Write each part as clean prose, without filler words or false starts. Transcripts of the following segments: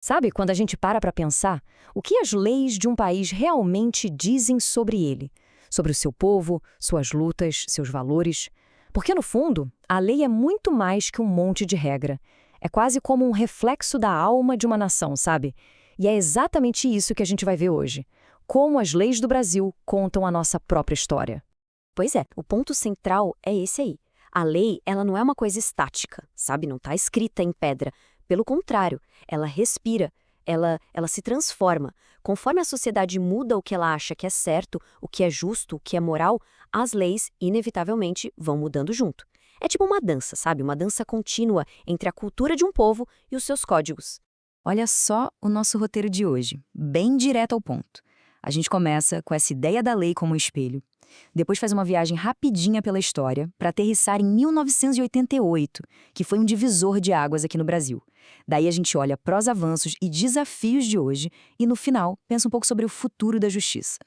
Sabe, quando a gente para pensar, o que as leis de um país realmente dizem sobre ele, sobre o seu povo, suas lutas, seus valores? Porque, no fundo, a lei é muito mais que um monte de regra. É quase como um reflexo da alma de uma nação, sabe? E é exatamente isso que a gente vai ver hoje. Como as leis do Brasil contam a nossa própria história. Pois é, o ponto central é esse aí. A lei, ela não é uma coisa estática, sabe? Não está escrita em pedra. Pelo contrário, ela respira, ela se transforma. Conforme a sociedade muda o que ela acha que é certo, o que é justo, o que é moral, as leis, inevitavelmente, vão mudando junto. É tipo uma dança, sabe? Uma dança contínua entre a cultura de um povo e os seus códigos. Olha só o nosso roteiro de hoje, bem direto ao ponto. A gente começa com essa ideia da lei como um espelho. Depois faz uma viagem rapidinha pela história para aterrissar em 1988, que foi um divisor de águas aqui no Brasil. Daí a gente olha para os avanços e desafios de hoje e, no final, pensa um pouco sobre o futuro da justiça.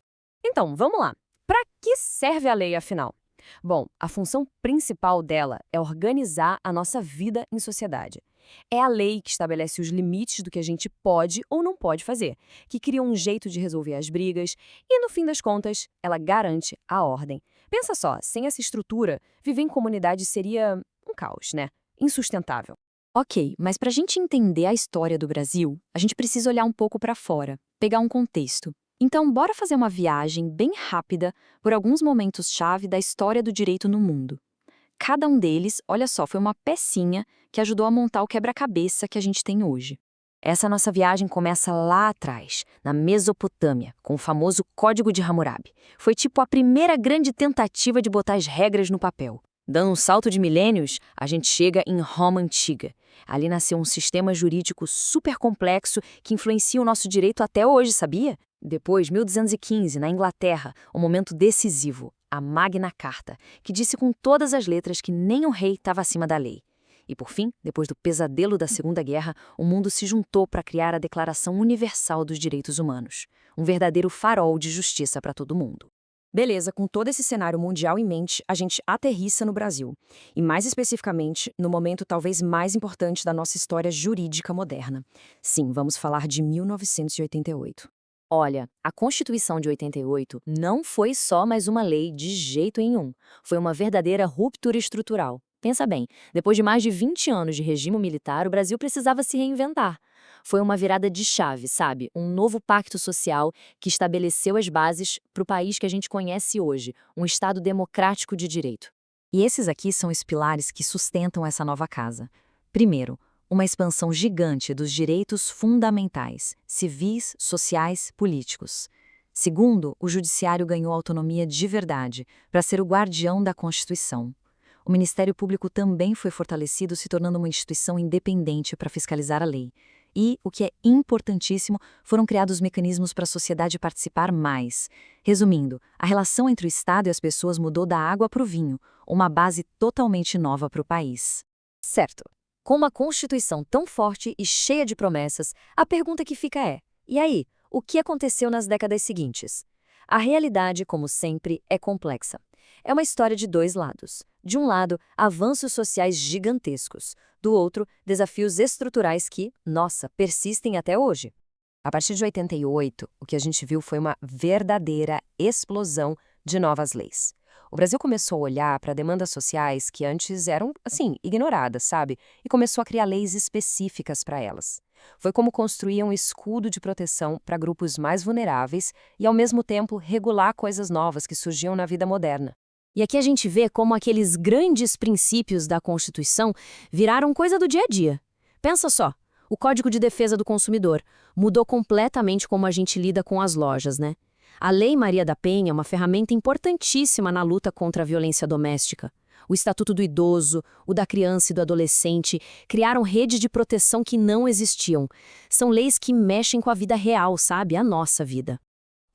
Então, vamos lá. Para que serve a lei, afinal? Bom, a função principal dela é organizar a nossa vida em sociedade. É a lei que estabelece os limites do que a gente pode ou não pode fazer, que cria um jeito de resolver as brigas e, no fim das contas, ela garante a ordem. Pensa só, sem essa estrutura, viver em comunidade seria um caos, né? Insustentável. Ok, mas para a gente entender a história do Brasil, a gente precisa olhar um pouco para fora, pegar um contexto. Então, bora fazer uma viagem bem rápida por alguns momentos-chave da história do direito no mundo. Cada um deles, olha só, foi uma pecinha que ajudou a montar o quebra-cabeça que a gente tem hoje. Essa nossa viagem começa lá atrás, na Mesopotâmia, com o famoso Código de Hammurabi. Foi tipo a primeira grande tentativa de botar as regras no papel. Dando um salto de milênios, a gente chega em Roma Antiga. Ali nasceu um sistema jurídico super complexo que influencia o nosso direito até hoje, sabia? Depois, 1215, na Inglaterra, um momento decisivo, a Magna Carta, que disse com todas as letras que nem o rei estava acima da lei. E por fim, depois do pesadelo da Segunda Guerra, o mundo se juntou para criar a Declaração Universal dos Direitos Humanos, um verdadeiro farol de justiça para todo mundo. Beleza, com todo esse cenário mundial em mente, a gente aterrissa no Brasil. E mais especificamente, no momento talvez mais importante da nossa história jurídica moderna. Sim, vamos falar de 1988. Olha, a Constituição de 88 não foi só mais uma lei de jeito nenhum. Foi uma verdadeira ruptura estrutural. Pensa bem, depois de mais de 20 anos de regime militar, o Brasil precisava se reinventar. Foi uma virada de chave, sabe? Um novo pacto social que estabeleceu as bases para o país que a gente conhece hoje, um Estado democrático de direito. E esses aqui são os pilares que sustentam essa nova casa. Primeiro, uma expansão gigante dos direitos fundamentais, civis, sociais, políticos. Segundo, o judiciário ganhou autonomia de verdade para ser o guardião da Constituição. O Ministério Público também foi fortalecido, se tornando uma instituição independente para fiscalizar a lei. E, o que é importantíssimo, foram criados mecanismos para a sociedade participar mais. Resumindo, a relação entre o Estado e as pessoas mudou da água para o vinho, uma base totalmente nova para o país. Certo. Com uma Constituição tão forte e cheia de promessas, a pergunta que fica é: e aí, o que aconteceu nas décadas seguintes? A realidade, como sempre, é complexa. É uma história de dois lados. De um lado, avanços sociais gigantescos. Do outro, desafios estruturais que, nossa, persistem até hoje. A partir de 88, o que a gente viu foi uma verdadeira explosão de novas leis. O Brasil começou a olhar para demandas sociais que antes eram, assim, ignoradas, sabe? E começou a criar leis específicas para elas. Foi como construir um escudo de proteção para grupos mais vulneráveis e, ao mesmo tempo, regular coisas novas que surgiam na vida moderna. E aqui a gente vê como aqueles grandes princípios da Constituição viraram coisa do dia a dia. Pensa só, o Código de Defesa do Consumidor mudou completamente como a gente lida com as lojas, né? A Lei Maria da Penha é uma ferramenta importantíssima na luta contra a violência doméstica. O Estatuto do Idoso, o da Criança e do Adolescente criaram redes de proteção que não existiam. São leis que mexem com a vida real, sabe? A nossa vida.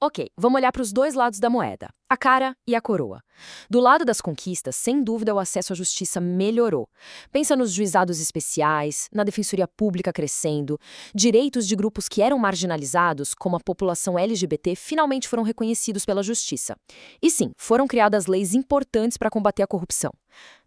Ok, vamos olhar para os dois lados da moeda, a cara e a coroa. Do lado das conquistas, sem dúvida o acesso à justiça melhorou. Pensa nos juizados especiais, na defensoria pública crescendo, direitos de grupos que eram marginalizados, como a população LGBT, finalmente foram reconhecidos pela justiça. E sim, foram criadas leis importantes para combater a corrupção.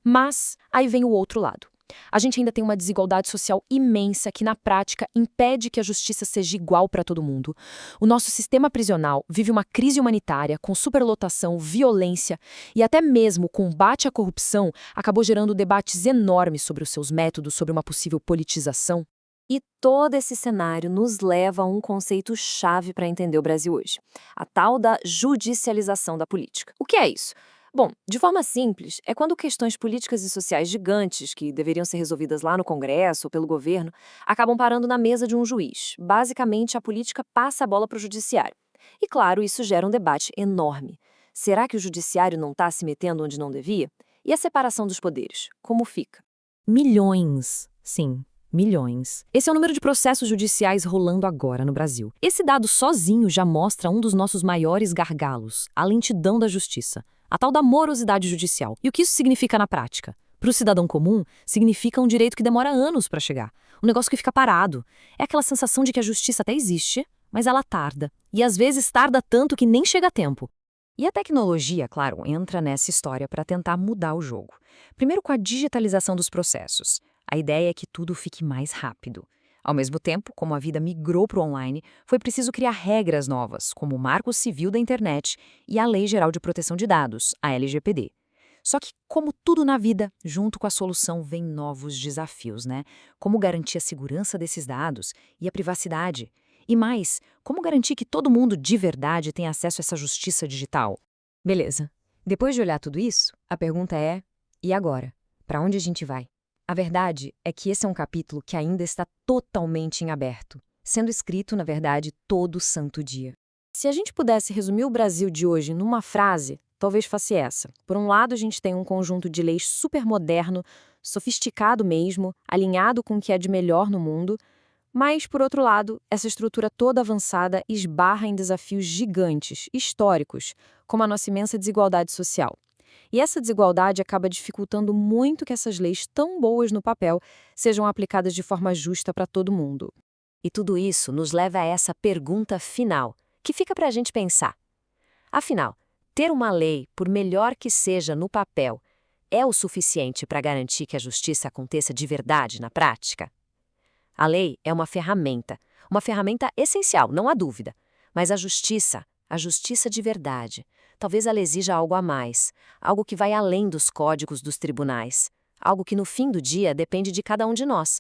Mas aí vem o outro lado. A gente ainda tem uma desigualdade social imensa que, na prática, impede que a justiça seja igual para todo mundo. O nosso sistema prisional vive uma crise humanitária com superlotação, violência e até mesmo o combate à corrupção acabou gerando debates enormes sobre os seus métodos, sobre uma possível politização. E todo esse cenário nos leva a um conceito-chave para entender o Brasil hoje: a tal da judicialização da política. O que é isso? Bom, de forma simples, é quando questões políticas e sociais gigantes, que deveriam ser resolvidas lá no Congresso ou pelo governo, acabam parando na mesa de um juiz. Basicamente, a política passa a bola para o judiciário. E claro, isso gera um debate enorme. Será que o judiciário não está se metendo onde não devia? E a separação dos poderes? Como fica? Milhões, sim, milhões. Esse é o número de processos judiciais rolando agora no Brasil. Esse dado sozinho já mostra um dos nossos maiores gargalos, a lentidão da justiça, a tal da morosidade judicial. E o que isso significa na prática? Para o cidadão comum, significa um direito que demora anos para chegar, um negócio que fica parado. É aquela sensação de que a justiça até existe, mas ela tarda. E às vezes tarda tanto que nem chega a tempo. E a tecnologia, claro, entra nessa história para tentar mudar o jogo. Primeiro com a digitalização dos processos. A ideia é que tudo fique mais rápido. Ao mesmo tempo, como a vida migrou para o online, foi preciso criar regras novas, como o Marco Civil da Internet e a Lei Geral de Proteção de Dados, a LGPD. Só que, como tudo na vida, junto com a solução vem novos desafios, né? Como garantir a segurança desses dados e a privacidade? E mais, como garantir que todo mundo de verdade tem acesso a essa justiça digital? Beleza. Depois de olhar tudo isso, a pergunta é: e agora? Para onde a gente vai? A verdade é que esse é um capítulo que ainda está totalmente em aberto, sendo escrito, na verdade, todo santo dia. Se a gente pudesse resumir o Brasil de hoje numa frase, talvez fosse essa. Por um lado, a gente tem um conjunto de leis super moderno, sofisticado mesmo, alinhado com o que é de melhor no mundo, mas, por outro lado, essa estrutura toda avançada esbarra em desafios gigantes, históricos, como a nossa imensa desigualdade social. E essa desigualdade acaba dificultando muito que essas leis tão boas no papel sejam aplicadas de forma justa para todo mundo. E tudo isso nos leva a essa pergunta final, que fica para a gente pensar. Afinal, ter uma lei, por melhor que seja no papel, é o suficiente para garantir que a justiça aconteça de verdade na prática? A lei é uma ferramenta essencial, não há dúvida. Mas a justiça de verdade, talvez ela exija algo a mais, algo que vai além dos códigos dos tribunais, algo que no fim do dia depende de cada um de nós.